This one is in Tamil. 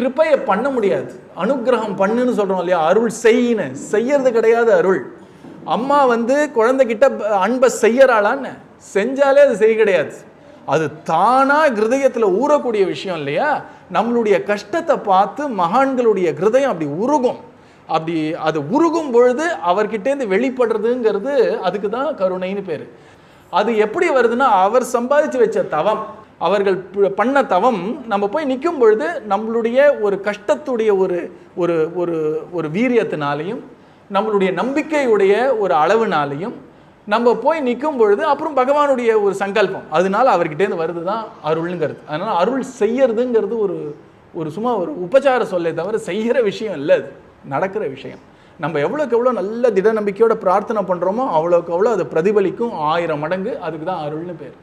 கிருபையை பண்ண முடியாது. அனுகிரகம் பண்ணுன்னு சொல்கிறோம் இல்லையா, அருள் செய்யின்னு செய்யறது கிடையாது. அருள் அம்மா குழந்தைகிட்ட அன்பை செய்யறாளான்னு செஞ்சாலே அது செய்ய கிடையாது. அது தானாக ஹிருதயத்தில் ஊறக்கூடிய விஷயம் இல்லையா. நம்மளுடைய கஷ்டத்தை பார்த்து மகான்களுடைய ஹிருதயம் அப்படி உருகும். அப்படி அது உருகும் பொழுது அவர்கிட்டேருந்து வெளிப்படுறதுங்கிறது அதுக்கு தான் கருணைன்னு பேர். அது எப்படி வருதுன்னா, அவர் சம்பாதிச்சு வச்ச தவம், அவர்கள் பண்ண தவம் நம்ம போய் நிற்கும் பொழுது நம்மளுடைய ஒரு கஷ்டத்துடைய ஒரு ஒரு ஒரு ஒரு வீரியத்தினாலையும் நம்மளுடைய நம்பிக்கையுடைய ஒரு அளவுனாலையும் நம்ம போய் நிற்கும் பொழுது அப்புறம் பகவானுடைய ஒரு சங்கல்பம் அதனால அவர்கிட்டேருந்து வருது தான் அருள்ங்கிறது. அதனால் அருள் செய்யறதுங்கிறது ஒரு ஒரு சும்மா ஒரு உபச்சார சொல்லை தவிர செய்கிற விஷயம் இல்லை, அது நடக்கிற விஷயம். நம்ம எவ்வளோக்கு எவ்வளோ நல்ல திட நம்பிக்கையோட பிரார்த்தனை பண்ணுறோமோ அவ்வளோக்கு அவ்வளோ அது பிரதிபலிக்கும் 1000 மடங்கு. அதுக்கு தான் அருள்னு பேர்.